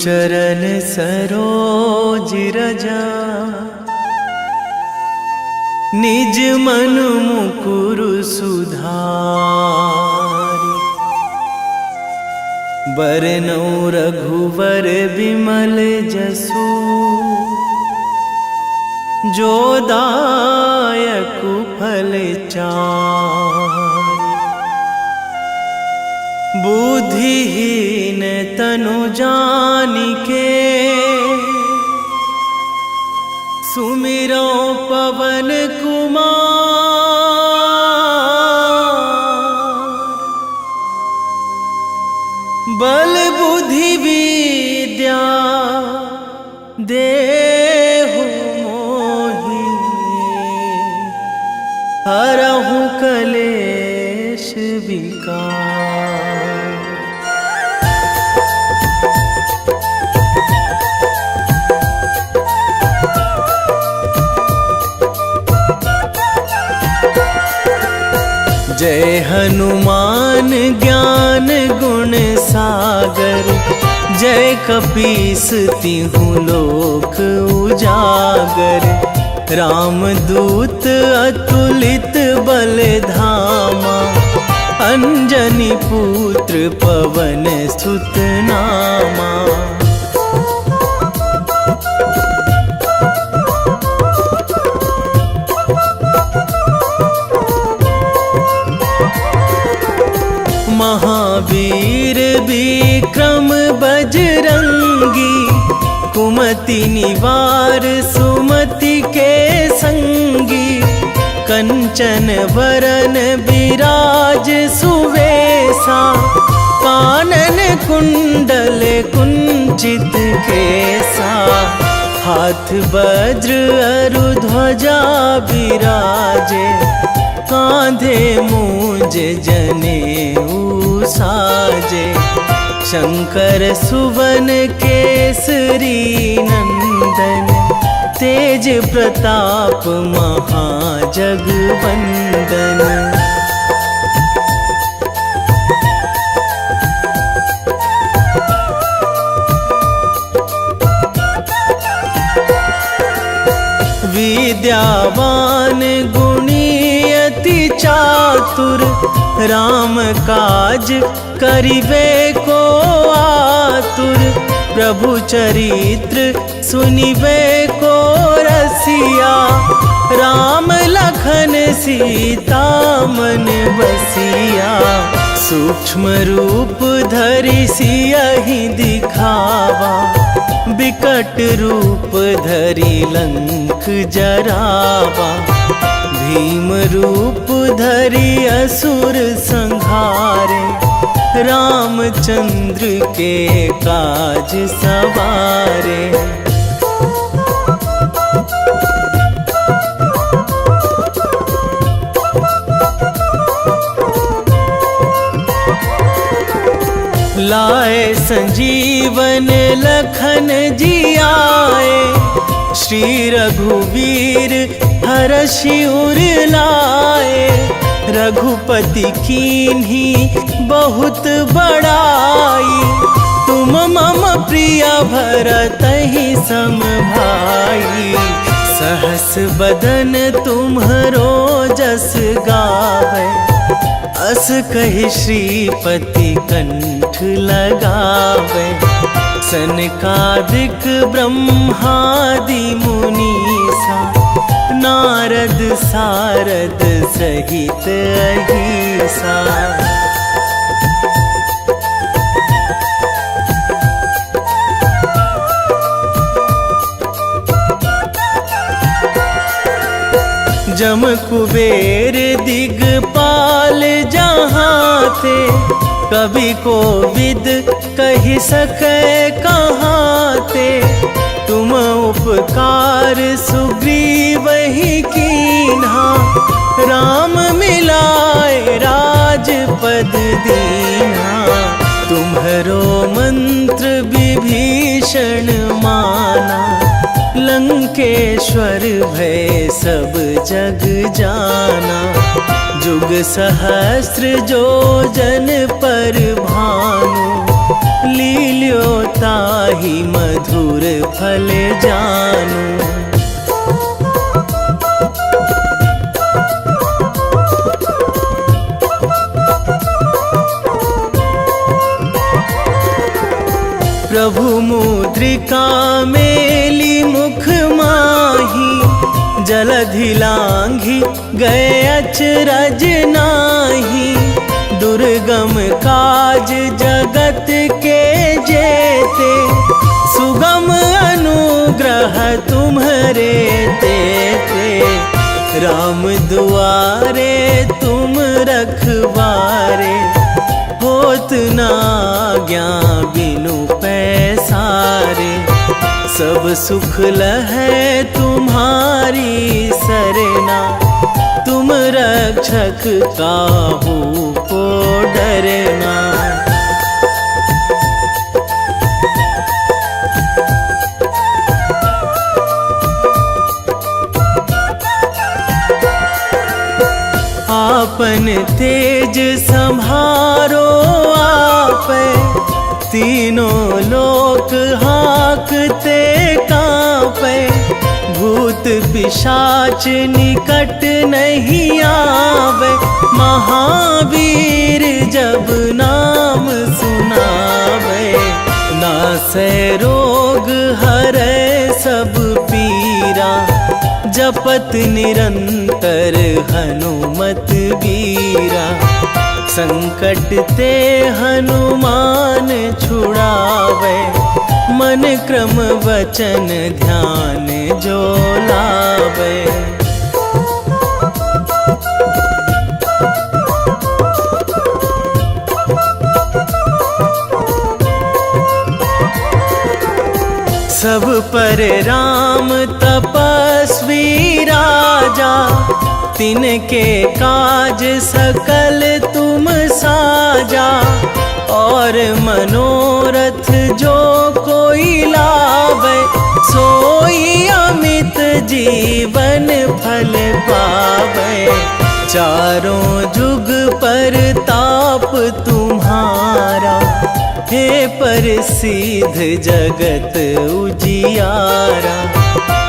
चरण सरोज रजा, निज मन मुकुर सुधारि। बरनौ रघुवर बिमल जसु, जो दायक फल चारि। बुद्धिहीन तनु जानिके, सुमिरो पवन कुमार। बल बुद्धि विद्या देहु मोहि, हरहु कलेश विकार। जय हनुमान ज्ञान गुण सागर, जय कपीस तिहु लोक उजागर। रामदूत अतुलित बल धामा, अंजनी पुत्र पवन सुत नामा। महावीर विक्रम बजरंगी, कुमति निवार सुमति के संगी। कंचन वरन विराज सुवेशा, कानन कुंडल कुंचित केसा। हाथ वज्र अरु ध्वजा बिराजे, कांधे मूंज जनेऊ साजे। शंकर सुवन केसरी नंदन, तेज प्रताप महाजगवंदन। विद्यावान गुणी अति चातुर, राम काज करिबे को आतुर। प्रभु चरित्र सुनिबे को रसिया, राम लखन सीता मन बसिया। सूक्ष्म रूप धरि सियहि दिखावा, बिकट रूप धरि लंक जरावा। भीम रूप धरि असुर संहारे, रामचंद्र के काज सवारे। लाए संजीवन लखन जियाए, श्री रघुवीर हरषि उर लाए। रघुपति कीन्ही बहुत बड़ाई, तुम मम प्रिय भरतहि सम भाई। सहस बदन तुम्हरो जस गावै, अस कहि श्रीपति कंठ लगावै। सनकादिक ब्रह्मादि मुनीसा, नारद सारद सहित अहिसा। जम कुबेर दिगपाल जहाँ थे, कवि कोविद कहि सकै कहाँ ते। तुम उपकार सुग्रीवहि कीन्हा, राम मिलाए राजपद दीन्हा। तुम्हरो मंत्र विभीषण माना, लंकेश्वर भय सब जग जाना। जुग सहस्र जो जन पर भानु, लील्यो ताहि मधुर फल जानू। प्रभु मुद्रिका मेली मुख माही, जलधि लांघी गए अचरज नाही। दुर्गम काज जगत के जेते, सुगम अनुग्रह तुम्हरे तेते। राम दुआरे तुम रखवारे, होत ना आज्ञा बिनु पैसारे। सब सुख लहै तुम्हारी सरना, तुम रक्षक काहू को डरना। आपन तेज संभारो आपे, तीनों लोक हाँकते कांपे। भूत पिशाच निकट नहीं आवे, महावीर जब नाम सुनावे। नासै रोग हरै सब पीरा, जपत निरंतर हनुमत बीरा। संकट ते हनुमान छुड़ावे, मन क्रम वचन ध्यान जो लावे। सब पर राम तपस्वी राजा, तिनके काज सकल तुम साजा। और मनोरथ जो कोई लावे, सोई अमित जीवन फल पावे। चारों जुग पर ताप तुम्हारा, हे प्रसिद्ध जगत उजियारा।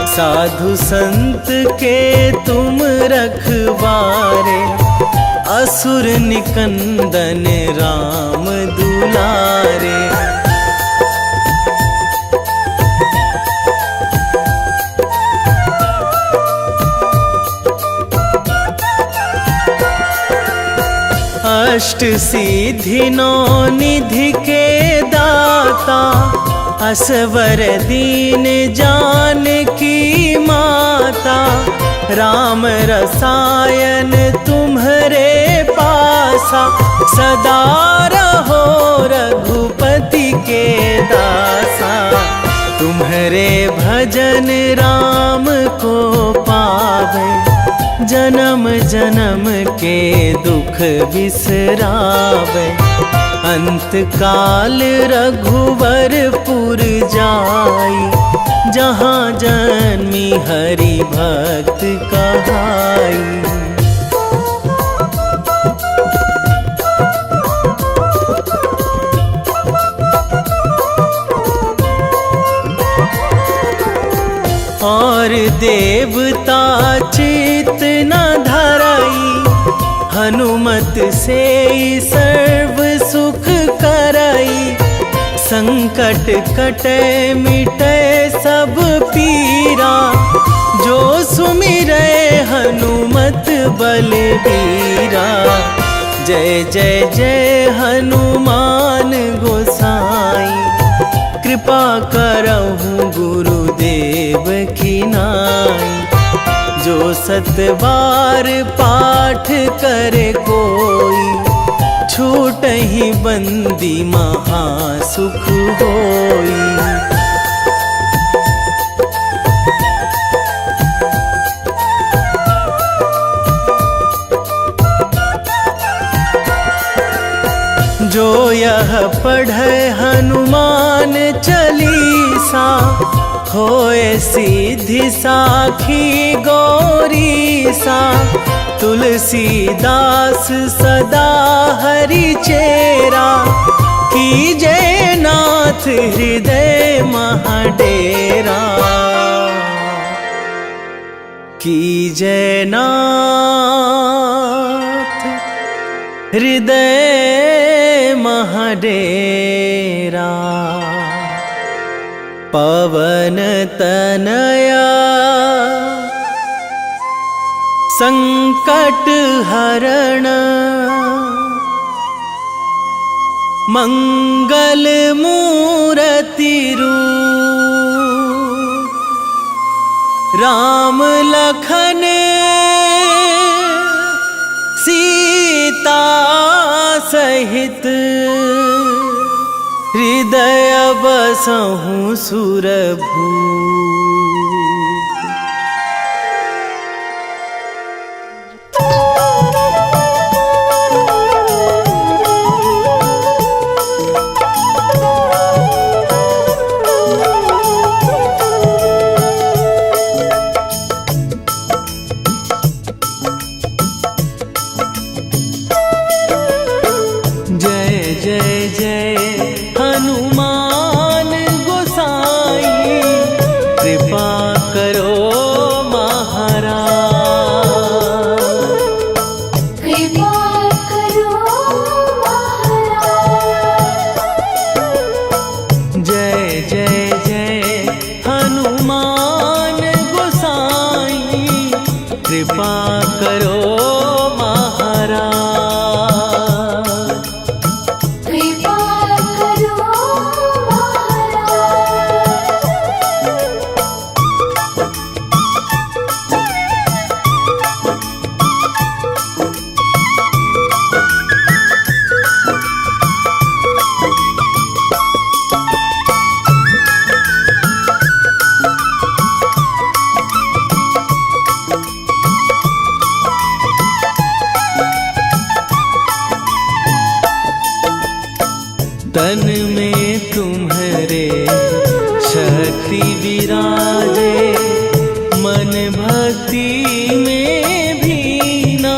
साधु संत के तुम रखवारे, असुर निकंदन राम दुलारे। अष्ट सिद्धि नौ निधि के दाता, असवर दीन जानकी माता। राम रसायन तुम्हरे पासा, सदा रहो रघुपति के दासा। तुम्हरे भजन राम को पावे, जन्म जन्म के दुख बिसरावे। अंत काल रघुवरपुर जाई, जहाँ जन्मी हरि भक्त कहाई। और देवता चित न धराई, हनुमत से सर्व सुख कराई। संकट कटे मिटे सब पीरा, जो सुमिरै हनुमत बलबीरा। जय जय जय हनुमान गोसाई, कृपा करहु गुरुदेव की नाई। जो सतबार पाठ करे कोई, छूटहि बंदी महासुख होई। जो यह पढ़े हनुमान चालीसा, होए सिद्धि साखी गौरीसा। तुलसीदास सदा हरि चेरा, कीजे नाथ हृदय महाडेरा, कीजे नाथ हृदय महाडेरा। पवन तनया संकट हरण, मंगल मूर्ति रूप, राम लखन सीता सहित, हृदय बसहु सुरभूप। हनुमान गोसाई कृपा करो महाराज, कृपा करो महाराज। जय जय जय हनुमान गोसाई कृपा करो महाराज। तन में तुम्हारे शक्ति विराजे, मन भक्ति में भीना।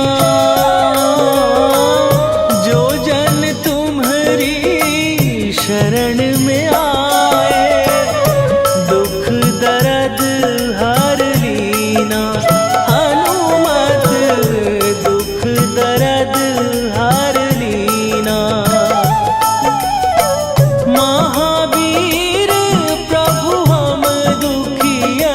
जो जन तुम्हारी शरण में आए, दुख दर्द हर लीना। हनुमत दुख दर्द हर लीना। महावीर प्रभु हम दुखिया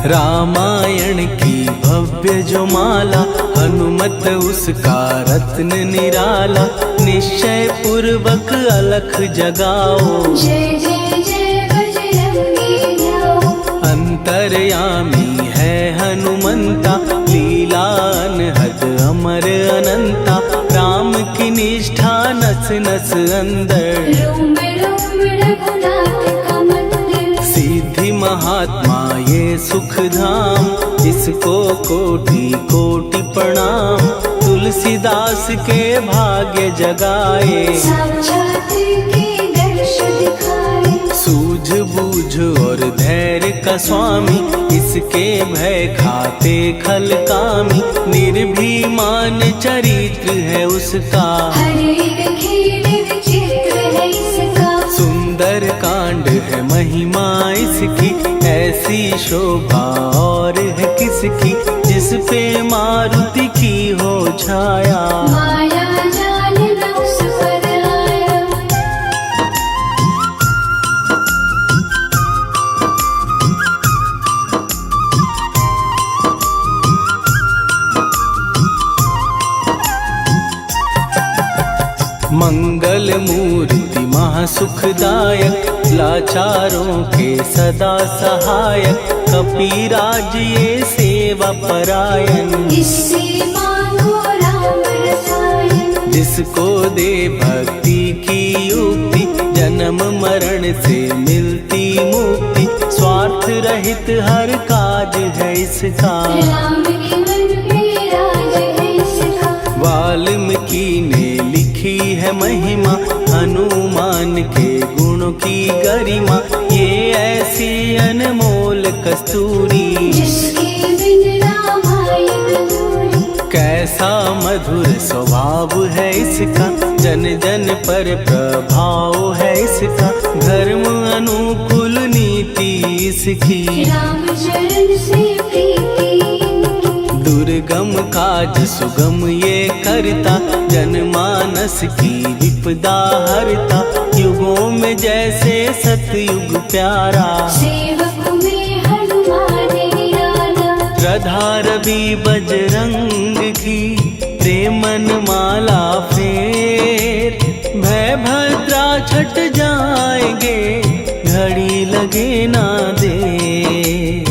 रामायण की भव्य जो माला, हनुमत उसका रत्न निराला। निश्चय पूर्वक अलख जगाओ, जय जय जय बजरंगी जाओ। अंतर्यामी है हनुमंता, लीला अनहद अमर अनंता। राम की निष्ठा नस नस अंदर, रोम रोम रघुनाथ का मंदिर। सिद्धि महात्मा ये सुख धाम, इसको कोटि कोटि प्रणाम। तुलसीदास के भाग्य जगाए, साक्षात के दर्श दिखाए। सूझ बूझ और धैर्य का स्वामी, इसके भय खाते खल कामी। निर्भीमान चरित्र है उसका, हर एक खेल विचित्र है इसका। सुंदर कांड है महिमा इसकी। ऐसी शोभा और है किसकी, जिस पे मारुति की हो छाया। माया जाल न उस पर आया। मंगल मूर्ति महासुखदायक, लाचारों के सदा सहायक। कपीराज ये सेवा परायण, इससे मांगो राम रसायन। जिसको दे भक्ति की युक्ति, जन्म मरण से मिलती मुक्ति। स्वार्थ रहित हर काज है इसका, राम के मन में राज है इसका। वाल्मीकि ने लिखी है महिमा, हनुमान के गुणों की गरिमा। ये ऐसी अनमोल कस्तूरी, जिसके बिन रामायण अधूरी। कैसा मधुर स्वभाव है इसका, जन जन पर प्रभाव है इसका। धर्म अनुकूल नीति इसकी, राम चरण से प्रीति इनकी। दुर्गम काज सुगम ये करता, जनमानस की विपदा हरता। युगों में जैसे सतयुग प्यारा, सेवक में हनुमान निराला। श्रद्धा रवि बजरंग की, प्रेमन माला फेर। भय भद्रा छट जाएंगे, घड़ी लगे ना देर।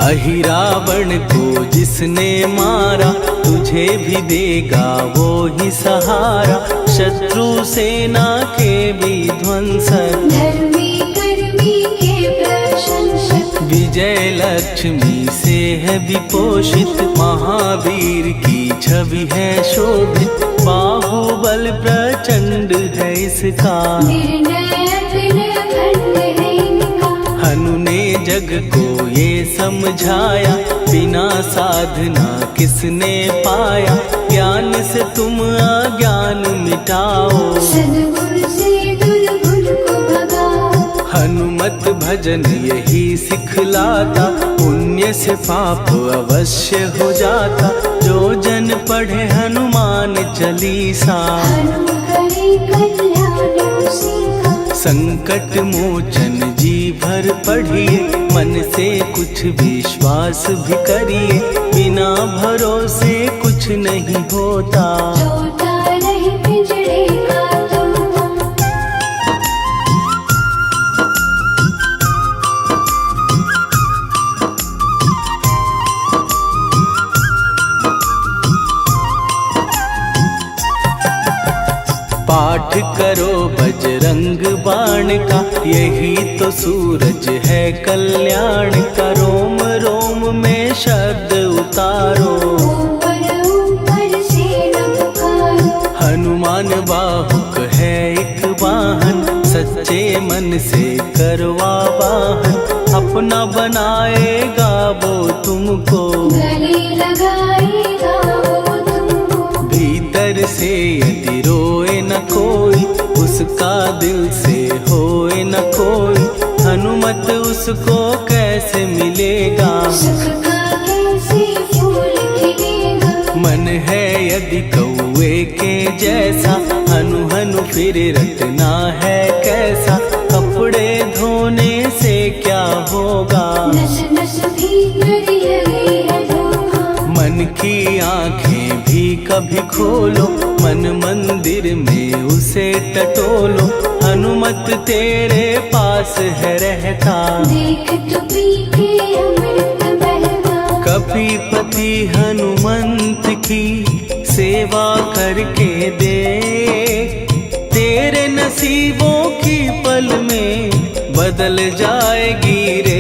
अहिरावण को जिसने मारा, तुझे भी देगा वो ही सहारा। शत्रु सेना के विध्वंसक, धर्मी कर्मी के प्रशंसक। विजय लक्ष्मी से है विपोषित। महावीर की छवि है शोभित, बाहुबल प्रचंड है इसका। निर्णय अखिल अखंड है इनका। हनु ने जग को ये समझाया, बिना साधना किसने पाया। ज्ञान से तुम अज्ञान मिटाओ, सद्गुण से दुर्गुण को भगाओ। हनुमत भजन यही सिखलाता, पुण्य से पाप अवश्य हो जाता। जो जन पढ़े हनुमान चालीसा, हनु करे कल्याण उसी का। संकट मोचन जी भर पढ़िए, मन से कुछ विश्वास भी करिए। बिना भरोसे कुछ नहीं होता, तोता रहे पिंजड़े का तोता। पाठ करो बजरंग बाण का, यही तो सूरज है कल्याण का। रोम रोम में शब्द उतारो, ऊपर ऊपर से न पुकारो। हनुमान बाहुक है एक वाहन, सच्चे मन से करवा वाहन। अपना बनाएगा वो तुमको, गले लगाएगा वो तुमको। भीतर से यदि रोए न कोई, उसका दिल से होए न कोई। हनुमत उसको कैसे मिलेगा, सुख का कैसे से फूल खिलेगा। मन है यदि कौए के जैसा, हनु हनु फिर रटना है कैसा। कपड़े धोने से क्या होगा, नस नस भीतर लगी है धोखा। मन की आंखें भी कभी खोलो, मन मंदिर में उसे टटोलो। हनुमत तेरे पास है रहता, देख तो पी के अमृत बहता। कपीपति हनुमंत की सेवा करके दे, तेरे नसीबों की पल में बदल जाएगी रे।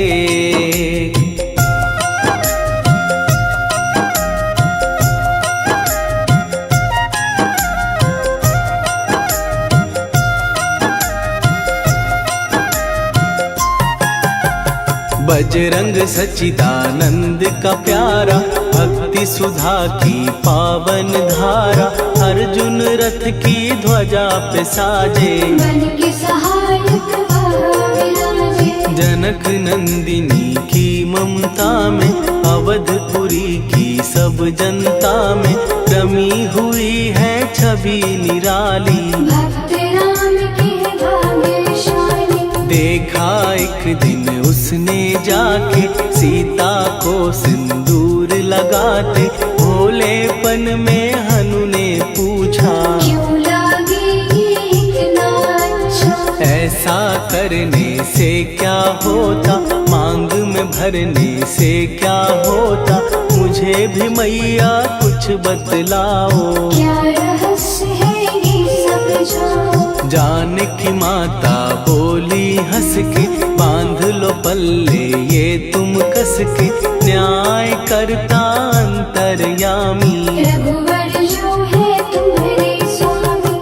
बजरंग सच्चिदानंद का प्यारा, भक्ति सुधा की पावन धारा। अर्जुन रथ की ध्वजा पे साजे, बन के सहायक वह विराजे। जनक नंदिनी की ममता में, अवधपुरी की सब जनता में रमी हुई है छवि निराली। भक्त राम के भाग्यशाली, देखा एक दिन उसने जाके सीता को सिंदूर लगाते। भोलेपन में हनु ने पूछा, क्यों लागे ये इतना अच्छा। ऐसा करने से क्या होता, मांग में भरने से क्या होता। मुझे भी मैया कुछ बतलाओ, क्या रहस्य है ये सब जाओ। जानकी माता बोली हंस के, बांध लो पल्ले ये तुम कस के। न्याय करता अंतर्यामी, रघुवर जो है तुम्हारे स्वामी।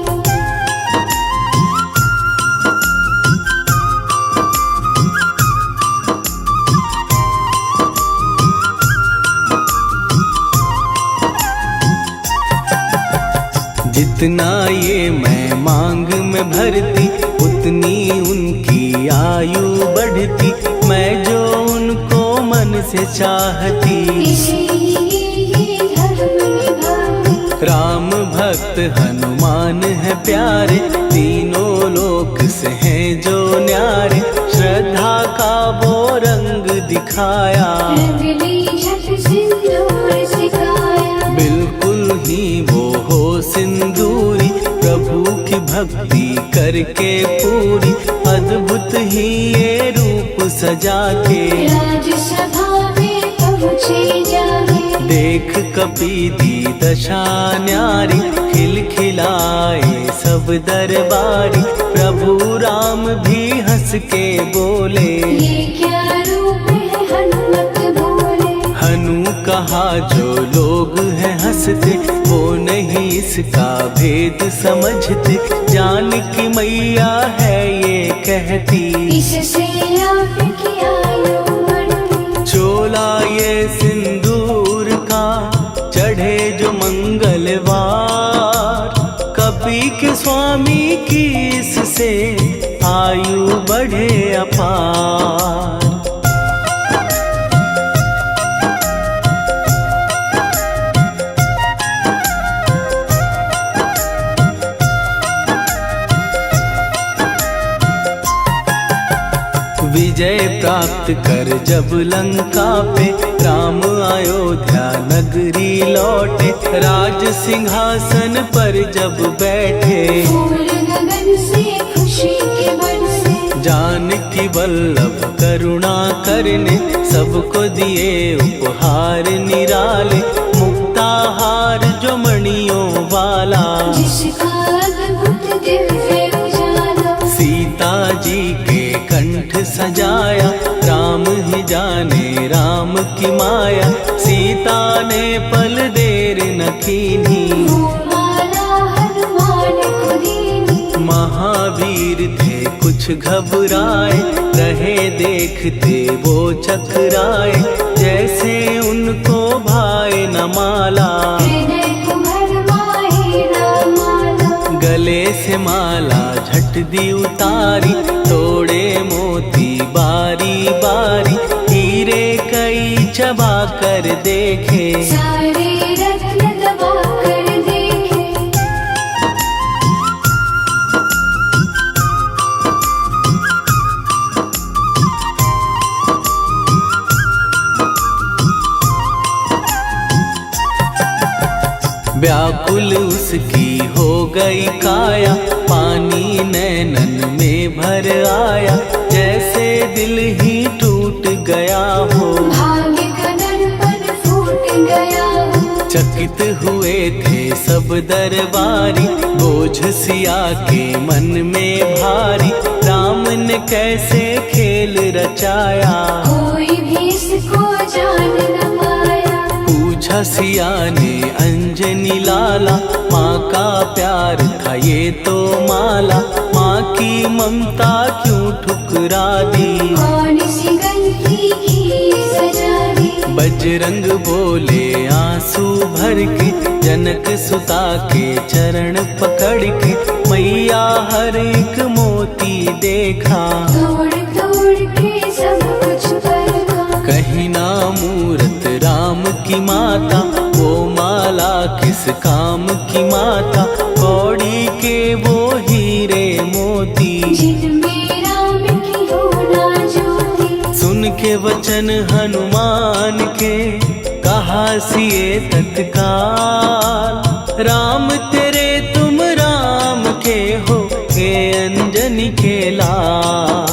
जितना ये मैं मांग में भरती, उतनी उनकी आयु बढ़ती। मैं जो उनको मन से चाहती, इसीलिए धर्म निभाती। राम भक्त हनुमान है प्यारे, तीनों लोक से हैं जो न्यारे। श्रद्धा का वो रंग दिखाया, रंग ली झट सिंदूर सिखाया। बिल्कुल ही वो हो सिंदूरी, प्रभु की भक्ति करके पूरी। अद्भुत ही ये रूप सजा के, राजसभा में पहुँचे जाके। देख कपी दी दशा न्यारी, खिलखिलाए सब दरबारी। प्रभु राम भी हंस के बोले, ये क्या रूप है हनुमत बोले। हनु कहा जो लोग हैं हंसते, वो नहीं इसका भेद समझते। जानकी मैया है ये कहती, इससे आपकी आयु बढ़ती। चोला ये सिंदूर का चढ़े जो मंगलवार। कपी के स्वामी की इससे आयु बढ़े अपार। विजय प्राप्त कर जब लंका पे, राम अयोध्या नगरी लौटे। राज सिंहासन पर जब बैठे, फूल गगन से खुशी के बरसे। जानकी वल्लभ करुणा करने, सबको दिए उपहार निराले। मुक्ताहार जो मणियों वाला, जिसका अद्भुत दिव्य उजाला। सीता जी के कंठ सजाया। राम ही जाने राम की माया, सीता ने पल देर न कीन्ही। वो माला हनुमान को दीनी। महावीर थे कुछ घबराए, रहे देखते वो चकराए। जैसे उनको भाए न माला, हृदय को भरमाए रामाला। गले से माला झट दी उतारी। तोड़े मोती बारी बारी, हीरे कई चबा कर देखे। सारे रत्न दबा कर देखे। व्याकुल उसकी हो गई काया, पानी नैनन में भर आया, जैसे दिल ही टूट गया हो। भाग्य का दर्पण फूट गया हो। चकित हुए थे सब दरबारी, बोझ सिया के मन में भारी, राम ने कैसे खेल रचाया। कोई भी इसको जान न पाया। पूछा सिया ने अंजनी लाला, माँ का प्यार था ये तो माला, माँ की ममता क्यों ठुकरा दी। कौन सी गलती की सजा दी। बजरंग बोले आंसू भर के, जनक सुता के चरण पकड़ के, मैया हर एक मोती देखा। तोड़ तोड़ के सब कुछ परखा। कहीं ना मूरत राम की माता, वो माला किस काम की माता, कौड़ी के वो हीरे मोती, जिनमें राम की हो ना ज्योति। सुन के वचन हनुमान के, कहा सिए तत्काल, राम तेरे तुम राम के हो, हे अंजनी के लाल।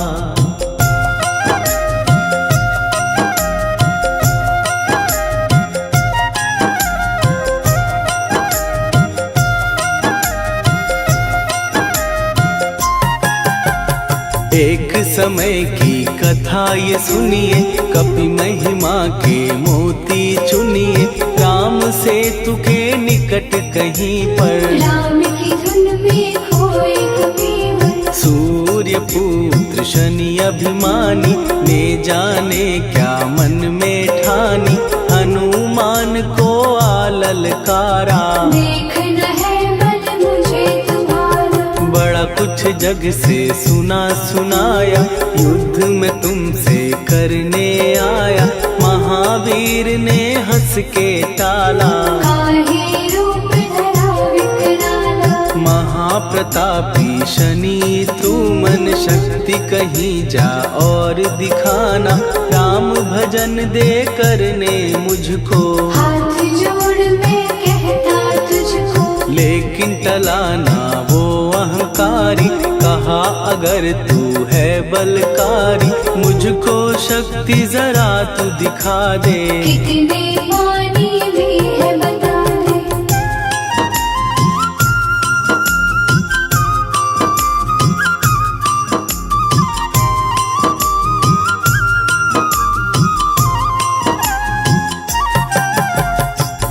एक समय की कथा ये सुनिए, कपि महिमा के मोती चुनिए, राम सेतु के निकट कहीं पर, राम की धुन में खोए कबीर। सूर्य पुत्र शनि अभिमानी, ने जाने क्या मन में ठानी, हनुमान को आललकारा। देखना है बल मुझे तुम्हारा। बड़ा कुछ जग से सुना सुनाया, युद्ध में तुमसे करने आया, महावीर ने हंस के टाला। काहे रूप धरा विकराला। महाप्रतापी शनि तू मन शक्ति कहीं जा और दिखाना, राम भजन दे करने मुझको। हाथ जोड़ मैं कहता तुझको। लेकिन टला ना वो अहंकारी, कहा अगर तू है बलकारी, मुझको शक्ति जरा तू दिखा दे। कितने पानी भी है बता दे।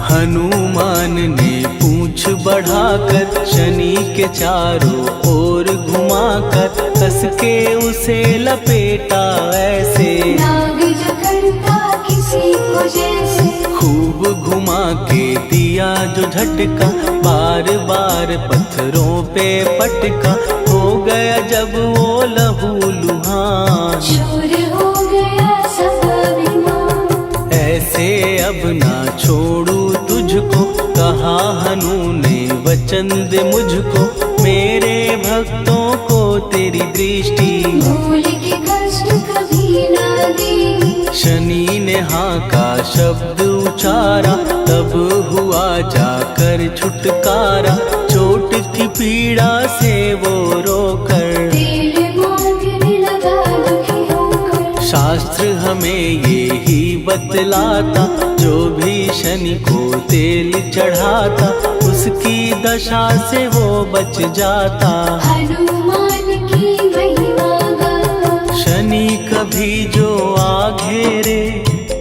हनुमान ने पूंछ बढ़ाकर, शनि के चारों ओर घुमाकर, कस के उसे लपेटा ऐसे। नाग जो करता किसी को जैसे। खूब घुमा के दिया जो झटका, बार बार पत्थरों पे पटका, हो गया जब वो लहू लुहान। चूर हो गया सब अभिमान। ऐसे अब ना छोड़ू तुझको, कहा हनु ने वचन दे मुझको, मेरे भक्तों को तेरी दृष्टि। भूल के कष्ट कभी ना देगी। शनि ने हाँ का शब्द उचारा, तब हुआ जाकर छुटकारा, चोट की पीड़ा से वो रोकर। तेल मांगने लगा दुखी होकर। शास्त्र हमें ये ही बतलाता, जो भी शनि को तेल चढ़ाता, उसकी दशा से वो बच जाता। हनुमान की महिमा गाता। शनि कभी जो आ घेरे,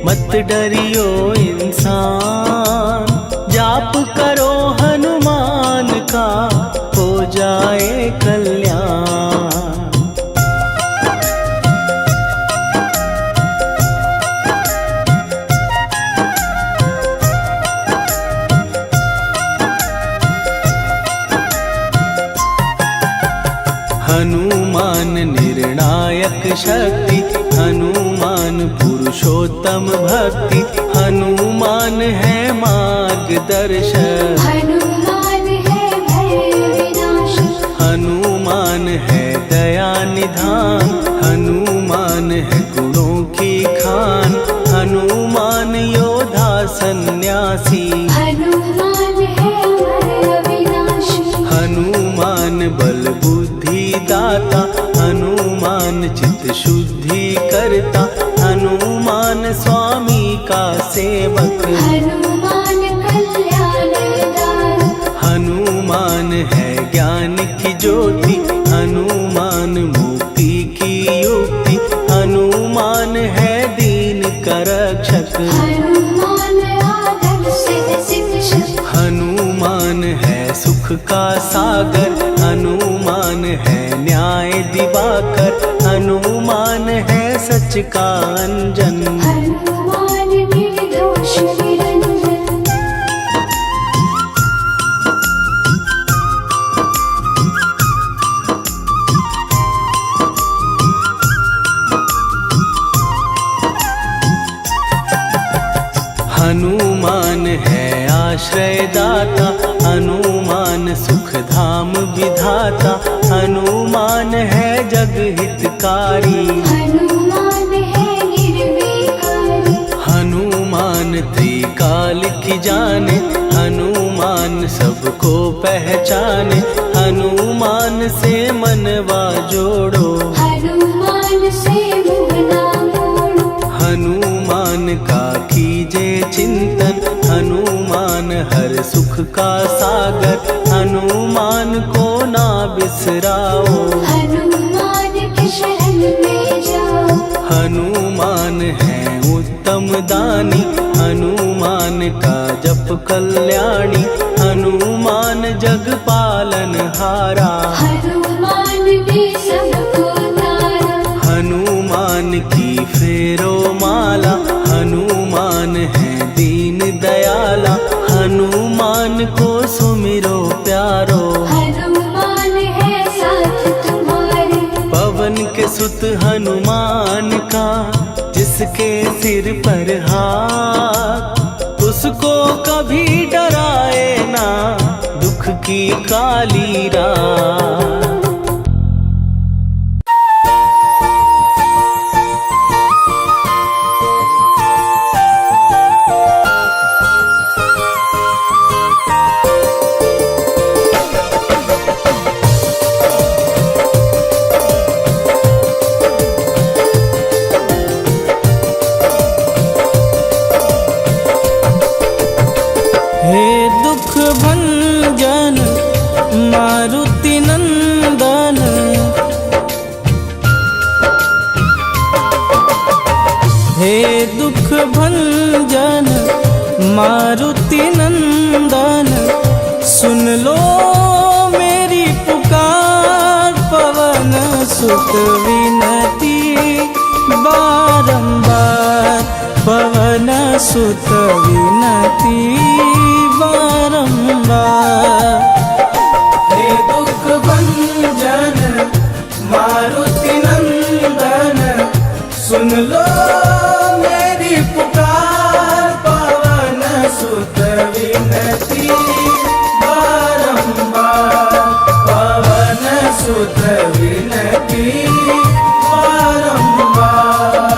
मत डरियो इंसान, जाप करो हनुमान का, हो जाए कल्याण। हनुमान निर्णायक शक्ति, हनुमान पुरुषोत्तम भक्ति, भक्ति, हनुमान है मार्गदर्शक। हनुमान है भय विनाशक, हनुमान है दया निधान, हनुमान है गुणों की खान, हनुमान योद्धा सन्यासी। हनुमान है भय विनाशक, हनुमान बल बुद्धि दाता, हनुमान चित्त शुद्धि करता, हनुमान स्वामी का सेवक। हनुमान कल्याणदायक, हनुमान है ज्ञान की ज्योति, हनुमान मुक्ति की युक्ति, हनुमान है दीन का रक्षक। हनुमान आदर्श शिक्षक, हनुमान है सुख का सागर, हनुमान है न्याय दिवाकर, हनुमान है सच का अंजन। हनुमान निर्दोष निरंजन, हनुमान है आश्रय दाता, हनुमान सुख धाम विधाता, हनुमान है जग हितकारी। हनुमान है निर्विकारी, हनुमान त्रिकाल की जाने, हनुमान सबको पहचाने, हनुमान से मनवा जोड़ो। हनुमान से मुँह ना मोड़ो, हनुमान का कीजे चिंतन, हनुमान हर सुख का सागर, हनुमान को ना बिसराओ। हनुमान के शरण में जाओ। हनुमान है उत्तम दानी, हनुमान का जप कल्याणी, हनुमान जग पालन हारा। हनुमान ने सबको तारा, हनुमान की फेरो माला, हनुमान है दीन दयाला, हनुमान को सुमिरो प्यारो। हनुमान है साथ तुम्हारे, पवन के सुत हनुमान का, जिसके सिर पर हाथ, उसको कभी डराए ना दुख की काली रात। हे दुख भंजन मारुति नंदन, हे दुख भंजन मारुति नंदन, सुन लो मेरी पुकार, पवन सुत विनती बारंबार, पवन सुत विनती बारंबार। हे दुख भंजन मारुति नंदन, सुन लो मेरी पुकार, पवन सुत विनती बारंबार, पवन सुत विनती बारंबार।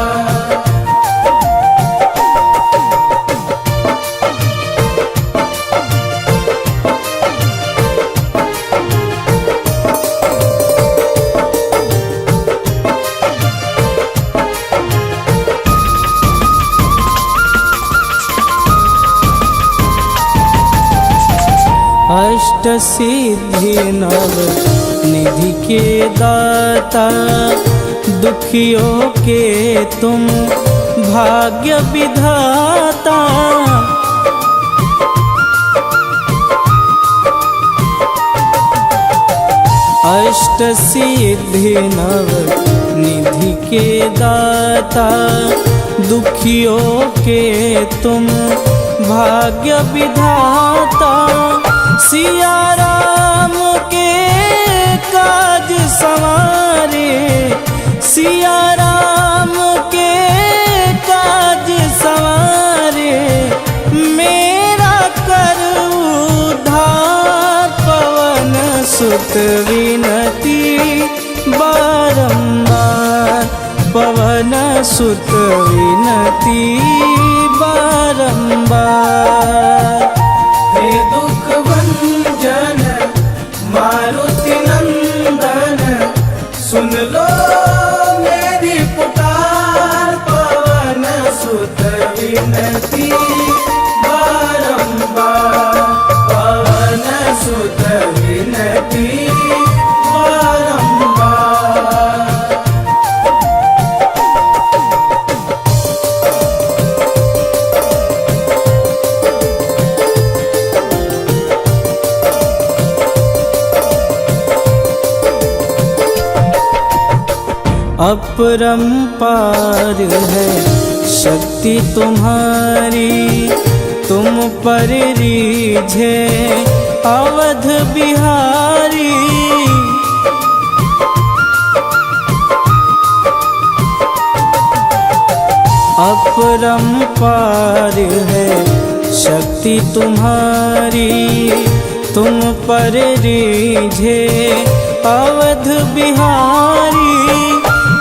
अष्ट सिद्धि नव निधि के दाता, दुखियों के तुम भाग्य विधाता। अष्ट सिद्धि नव निधि के दाता, दुखियों के तुम भाग्य विधाता। सिया राम के काज सवारे, सिया राम के काज सवारे, सुत विनती बारंबार, पवन सुत विनती बारंबार। हे दुख भंजन मारुति नंदन, सुन लो मेरी पुकार, पवन सुत विनती बारंबार, पवन सुत विनती बारंबार। अपरंपार है शक्ति तुम्हारी, तुम पर रीझे अवध बिहारी। अपरंपार है शक्ति तुम्हारी, तुम पर रीझे अवध बिहारी।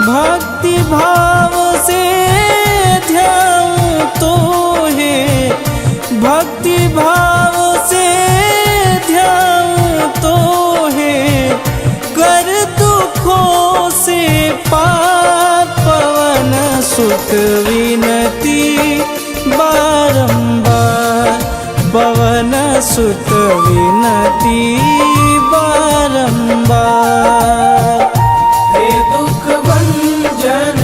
भक्ति भाव से ध्याऊं तो है, भक्ति भाव से ध्याऊं तो है, कर दुखों से पार, पवन सुत विनती बारंबार, पवन सुत विनती बारंबार। हे दुख भंजन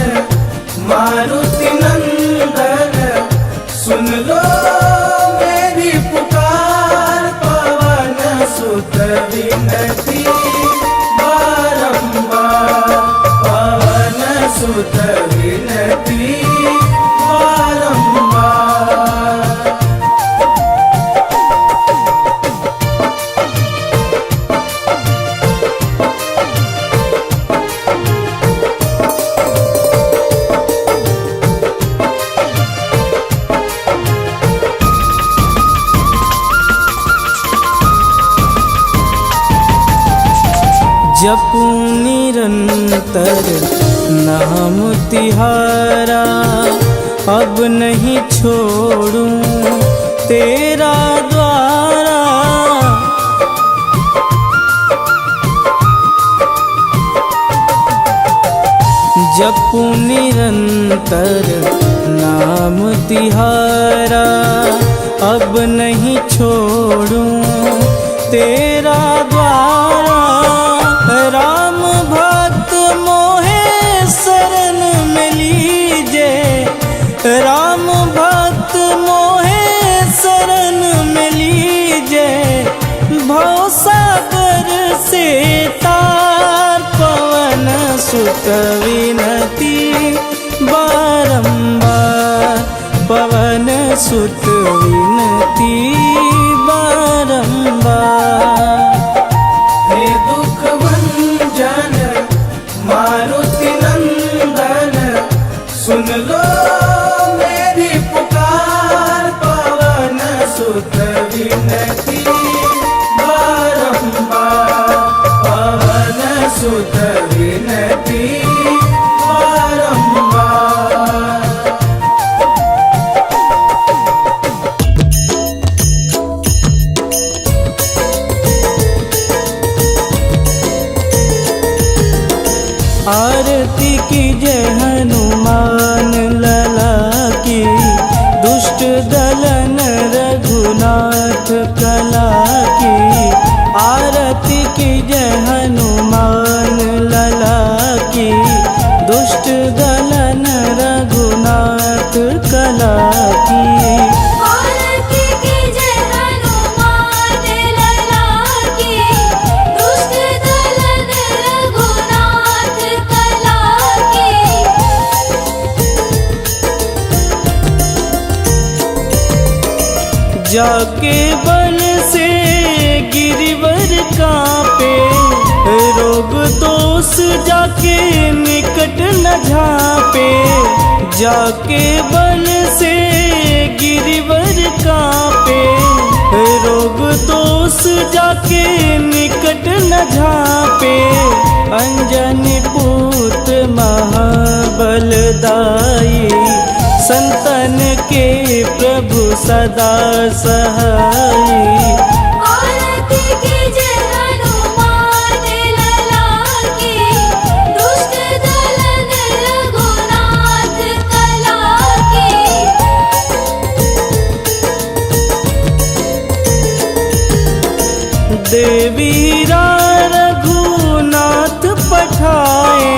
मारुति नंदन, सुन लो मेरी पुकार, पवन सुत विनती बारंबार, पवन सुत विनती बारंबार। जपूं निरंतर नाम तिहारा, अब नहीं छोड़ूं तेरा द्वारा। जपूं निरंतर नाम तिहारा, अब नहीं छोड़ूं तेरा द्वारा। राम भक्त मोहे शरण में लीजे, राम भक्त मोहे शरण में लीजे, भवसागर से तार, पवन सुत विनती बारंबार, पवन सुत विनती बारंबार। हे दुख भंजन मारुति नंदन, सुन लो मेरी पुकार, पवन सुत विनती बारंबार, पवन सुत विनती बारंबार। आरती की जय हनुमान लला की, दुष्ट दलन रघुनाथ कला की। आरती की जय हनुमान लला की, दुष्ट दलन रघुनाथ कला की। आरती की जय हनुमान लला की, दुष्ट दलन रघुनाथ कला की। जाके बल से गिरिवर कांपे, रोग दोष जाके निकट न झांपे। जाके बल से गिरिवर कांपे, रोग दोष जाके निकट न झाँपे अंजनी पूत महाबलदाई। संतन के प्रभु सदा सहाई। आरती कीजिए हनुमान लला की, दुष्ट दलन रघुनाथ कला की। देवीरा रघुनाथ पठाए,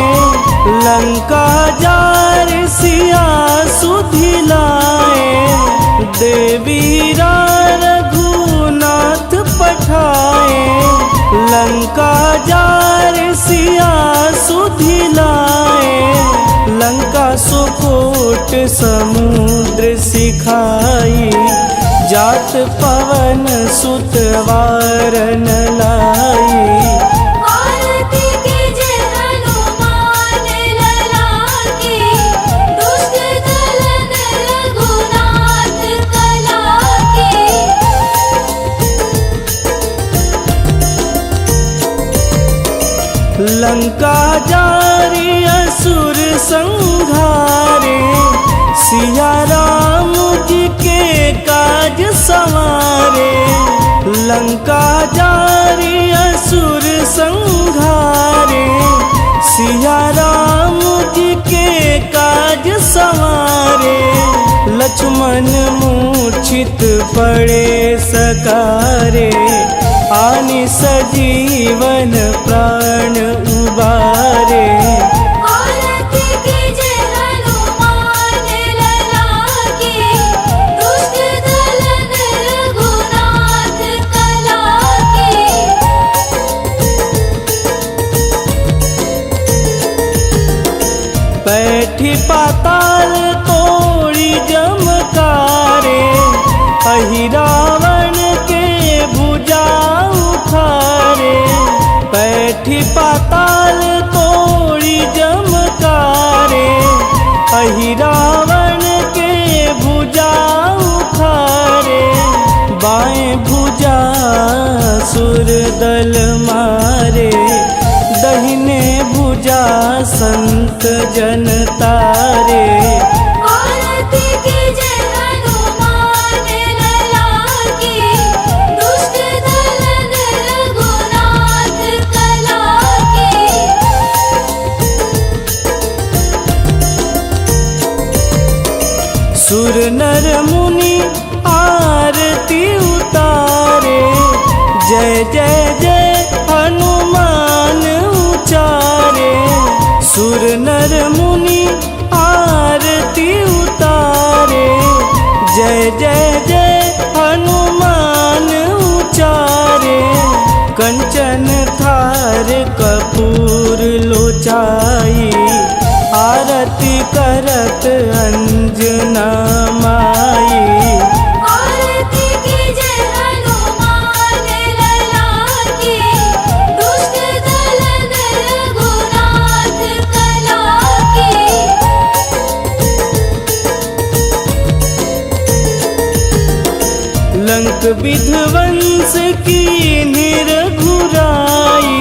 लंका जार सिया सुधिलाए। देवीरा रघुनाथ पठाए, लंका जार सिया सुधिलाए। लंका सुकोट समुद्र सिखाई, जात पवन सुत वारन लाई। आरती कीजिए हनुमान लला की, दुष्ट दलन रघुनाथ कला की। लंका जारी असुर संहारे, सिया राम जी के काज संवारे। लंका जारी असुर संहारे, सिया राम जी के काज संवारे। लक्ष्मण मूर्छित पड़े सकारे, आनि सजीवन प्राण उबारे। आरती कीजिए हनुमान लला की, दुष्ट दलन रघुनाथ कला की। बैठी पाताल तोड़ी जमकारे, अहि रावण के भुजा उखारे। बैठी पाताल तोड़ी जमकारे, अहि रावण के भुजा उखारे। बाएं भुजा सुर दल मारे, दहिने भुजा संत जन तारे। आरती कीजिए हनुमान लला की, दुष्ट दलन रघुनाथ कला की। सुर नर मुनि आरती उतारे, जय जय जय हनुमान उचारे। सुर नर मुनि आरती उतारे, जय जय जय हनुमान उचारे। कंचन थार कपूर लोचाई, आरती करत अंजना माई। आरती कीजिए हनुमान लला की, दुष्ट दलन रघुनाथ कला की। लंक विध्वंस की निरघुराई,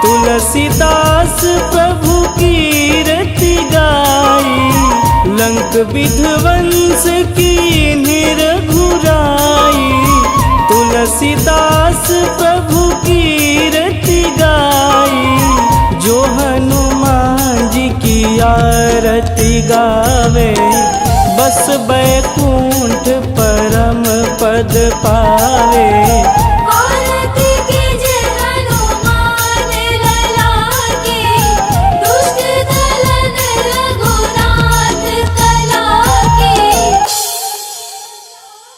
तुलसीदास प्रभु कीरति गाई। लंक विध्वंस की निरघुराई, तुलसीदास प्रभु कीरति गाई। जो हनुमान जी की आरती गावे, बस बैकुंठ परम पद पावे।